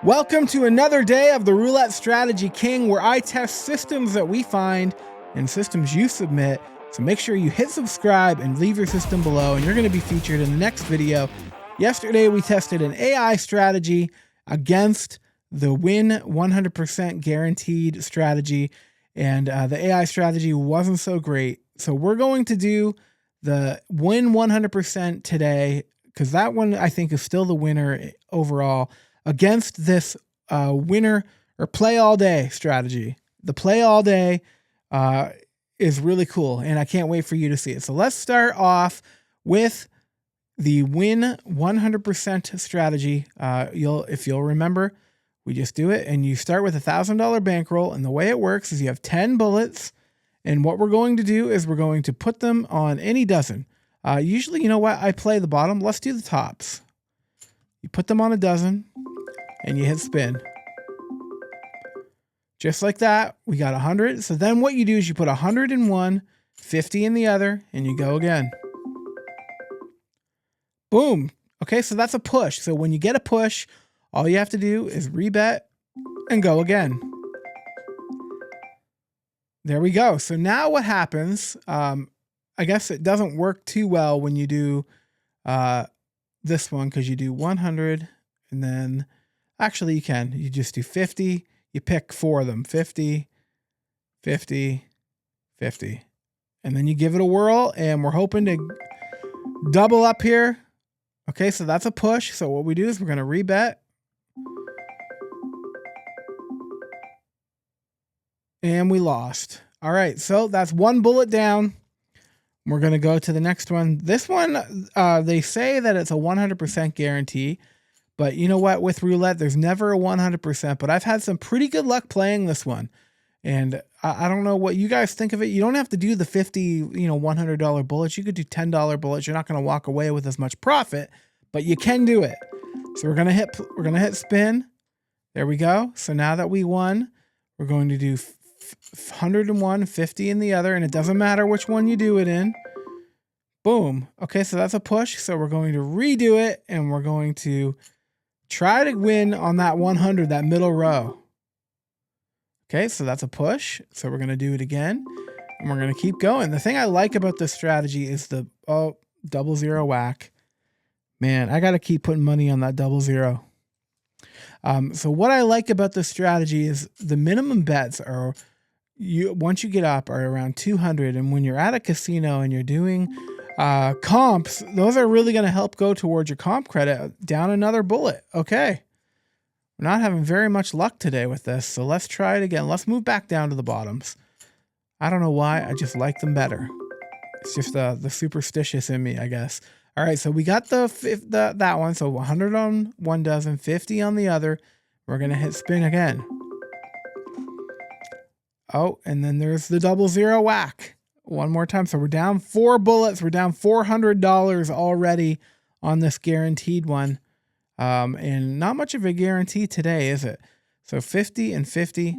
Welcome to another day of the Roulette Strategy King, where I test systems that we find and systems you submit. So make sure you hit subscribe and leave your system below, and you're going to be featured in the next video. Yesterday, we tested an AI strategy against the win 100% guaranteed strategy, and the AI strategy wasn't so great. So we're going to do the win 100% today, because that one I think is still the winner overall, against this winner or play all day strategy. The play all day is really cool, and I can't wait for you to see it. So let's start off with the win 100% strategy. If you'll remember, we just do it, and you start with $1,000 bankroll, and the way it works is you have 10 bullets, and what we're going to do is we're going to put them on any dozen. Usually, you know what? I play the bottom. Let's do the tops. You put them on a dozen, and you hit spin. Just like that, we got 100. So then what you do is you put 100 in one, 50 in the other, and you go again. Boom. Okay, so that's a push. So when you get a push, all you have to do is rebet and go again. There we go. So now what happens, I guess it doesn't work too well when you do this one, because you do 100 and then actually you can. You just do 50. You pick 4 of them. 50, 50, 50. And then you give it a whirl, and we're hoping to double up here. Okay, so that's a push. So what we do is we're going to rebet. And we lost. All right, so that's one bullet down. We're going to go to the next one. This one, they say that it's a 100% guarantee. But you know what? With roulette, there's never a 100%. But I've had some pretty good luck playing this one. And I don't know what you guys think of it. You don't have to do the $50, $100 bullets. You could do $10 bullets. You're not going to walk away with as much profit, but you can do it. So we're going to hit spin. There we go. So now that we won, we're going to do 100 in one, 50 in the other, and it doesn't matter which one you do it in. Boom. Okay, so that's a push. So we're going to redo it, and we're going to try to win on that 100, that middle row. Okay, so that's a push. So we're going to do it again, and we're going to keep going. The thing I like about this strategy is the 0 whack. Man, I got to keep putting money on that 0. So what I like about this strategy is the minimum bets are, once you get up, are around 200. And when you're at a casino and you're doing comps, those are really going to help go towards your comp credit. Down another bullet. Okay. We're not having very much luck today with this. So let's try it again. Let's move back down to the bottoms. I don't know why. I just like them better. It's just the superstitious in me, I guess. All right. So we got that one. So 100 on one dozen, 50 on the other. We're going to hit spin again. Oh, and then there's the 0 whack. One more time. So we're down 4 bullets. We're down $400 already on this guaranteed one. And not much of a guarantee today, is it? So 50 and 50.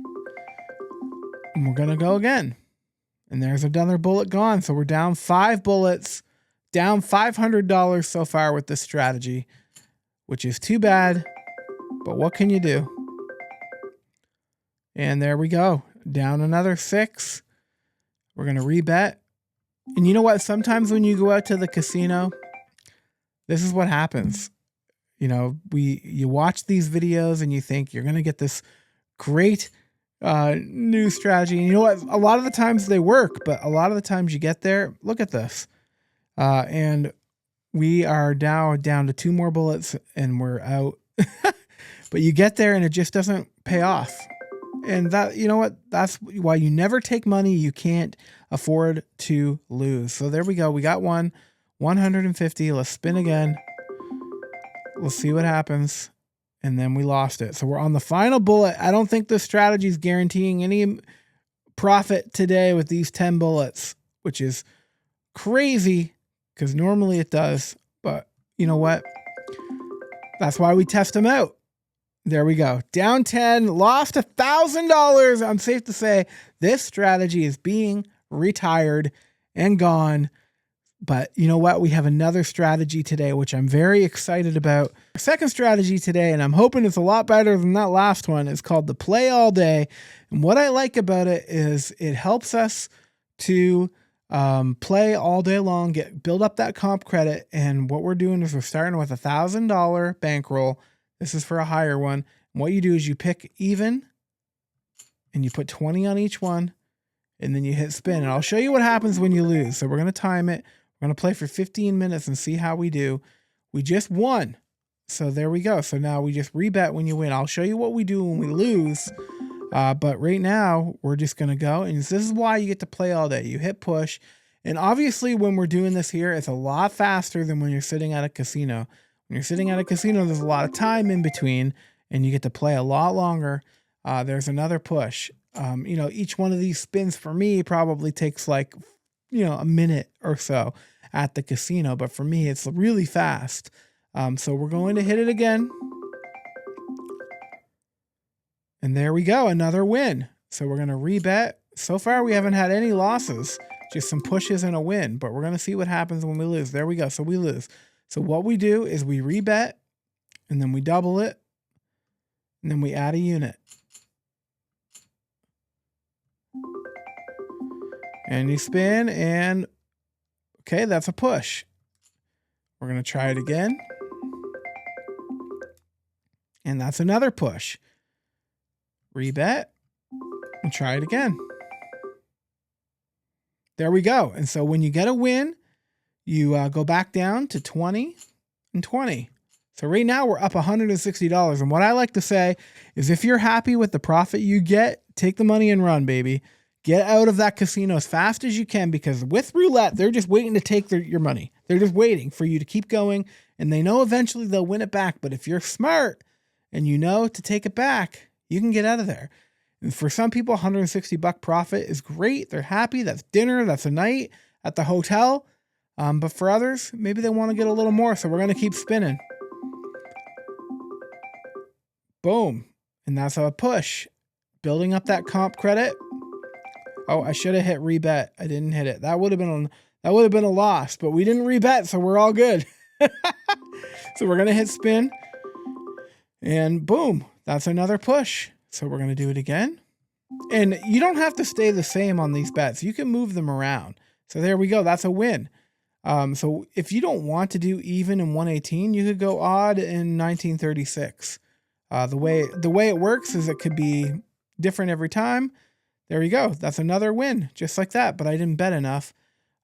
And we're going to go again. And there's another bullet gone. So we're down 5 bullets, down $500 so far with this strategy, which is too bad. But what can you do? And there we go. Down another 6. We're going to rebet. And you know what? Sometimes when you go out to the casino, this is what happens. You watch these videos and you think you're going to get this great new strategy. And you know what? A lot of the times they work, but a lot of the times you get there, look at this. And we are now down to 2 more bullets and we're out. But you get there and it just doesn't pay off. And that, you know what? That's why you never take money you can't afford to lose. So there we go. We got 150. Let's spin again. Let's see what happens. And then we lost it. So we're on the final bullet. I don't think this strategy is guaranteeing any profit today with these 10 bullets, which is crazy because normally it does. But you know what? That's why we test them out. There we go. Down 10, lost $1,000. I'm safe to say this strategy is being retired and gone. But you know what? We have another strategy today, which I'm very excited about. Our second strategy today, and I'm hoping it's a lot better than that last one, is called the play all day. And what I like about it is it helps us to play all day long, build up that comp credit. And what we're doing is we're starting with $1,000 bankroll. This is for a higher one. And what you do is you pick even and you put 20 on each one, and then you hit spin. And I'll show you what happens when you lose. So we're going to time it. We're going to play for 15 minutes and see how we do. We just won. So there we go. So now we just rebet when you win. I'll show you what we do when we lose. But right now we're just going to go. And this is why you get to play all day. You hit push. And obviously when we're doing this here, it's a lot faster than when you're sitting at a casino. When you're sitting at a casino, there's a lot of time in between and you get to play a lot longer. There's another push. Each one of these spins for me probably takes like, a minute or so at the casino, but for me, it's really fast. So we're going to hit it again. And there we go. Another win. So we're going to rebet. So far, we haven't had any losses, just some pushes and a win, but we're going to see what happens when we lose. There we go. So we lose. So what we do is we rebet and then we double it and then we add a unit. And you spin and okay, that's a push. We're going to try it again. And that's another push. Rebet and try it again. There we go. And so when you get a win, you go back down to 20 and 20. So right now we're up $160. And what I like to say is if you're happy with the profit you get, take the money and run, baby. Get out of that casino as fast as you can, because with roulette, they're just waiting to take your money. They're just waiting for you to keep going, and they know eventually they'll win it back. But if you're smart and you know to take it back, you can get out of there. And for some people, $160 profit is great. They're happy. That's dinner. That's a night at the hotel. But for others, maybe they want to get a little more. So we're going to keep spinning. Boom. And that's a push. Building up that comp credit. Oh, I should have hit rebet. I didn't hit it. That would have been a loss, but we didn't rebet, so we're all good. So we're gonna hit spin, and boom, that's another push. So we're gonna do it again, and you don't have to stay the same on these bets. You can move them around. So there we go. That's a win. So if you don't want to do even in 118, you could go odd in 1936. The way it works is it could be different every time. There you go. That's another win, just like that. But I didn't bet enough.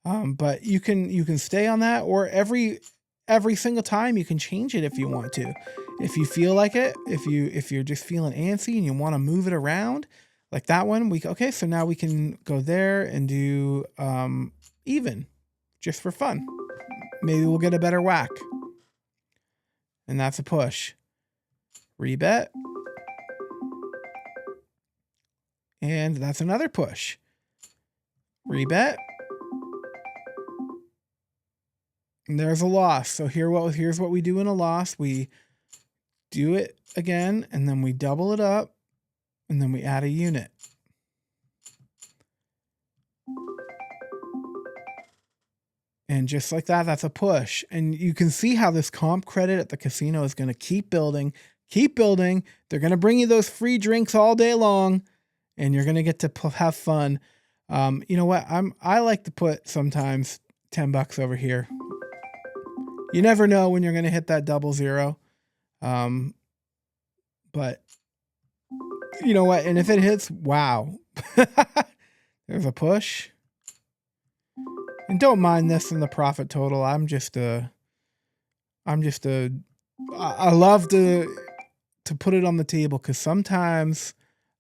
But you can stay on that, or every single time you can change it if you want to. If you feel like it, if you're just feeling antsy and you want to move it around, like that one, okay. So now we can go there and do even, just for fun. Maybe we'll get a better whack. And that's a push. Rebet. And that's another push. Rebet. And there's a loss. So here's what we do in a loss. We do it again, and then we double it up, and then we add a unit. And just like that, that's a push. And you can see how this comp credit at the casino is going to keep building, keep building. They're going to bring you those free drinks all day long, and you're going to get to have fun. You know what? I like to put sometimes $10 over here. You never know when you're going to hit that 00. But you know what? And if it hits, wow. There's a push. And don't mind this in the profit total. I love to put it on the table, because sometimes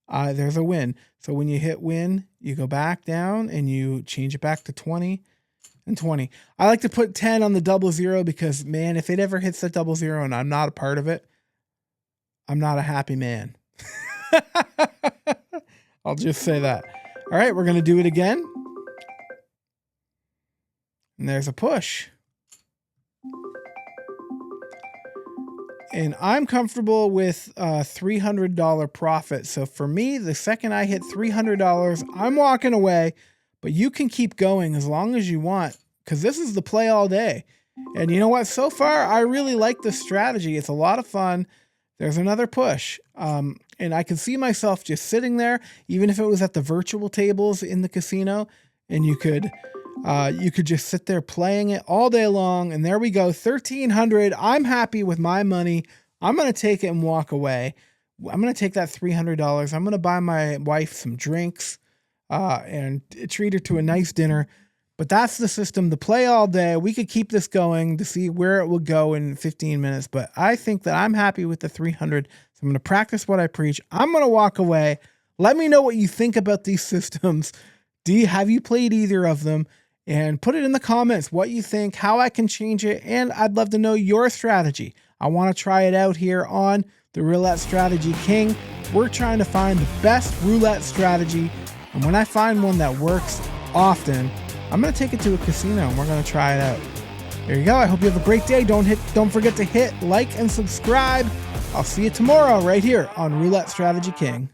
there's a win. So when you hit win, you go back down and you change it back to 20 and 20. I like to put 10 on the 00, because man, if it ever hits the 00 and I'm not a part of it, I'm not a happy man. I'll just say that. All right, we're going to do it again. And there's a push. And I'm comfortable with $300 profit. So for me, the second I hit $300, I'm walking away. But you can keep going as long as you want, because this is the play all day. And you know what? So far, I really like this strategy. It's a lot of fun. There's another push. And I can see myself just sitting there, even if it was at the virtual tables in the casino, and you could just sit there playing it all day long. And there we go, 1,300. I'm happy with my money. I'm going to take it and walk away. I'm going to take that $300. I'm going to buy my wife some drinks and treat her to a nice dinner. But that's the system, the play all day. We could keep this going to see where it will go in 15 minutes. But I think that I'm happy with the 300. So I'm going to practice what I preach. I'm going to walk away. Let me know what you think about these systems. Have you played either of them? And put it in the comments what you think, how I can change it. And I'd love to know your strategy. I want to try it out here on the Roulette Strategy King. We're trying to find the best roulette strategy. And when I find one that works often, I'm going to take it to a casino and we're going to try it out. There you go. I hope you have a great day. Don't forget to hit like and subscribe. I'll see you tomorrow right here on Roulette Strategy King.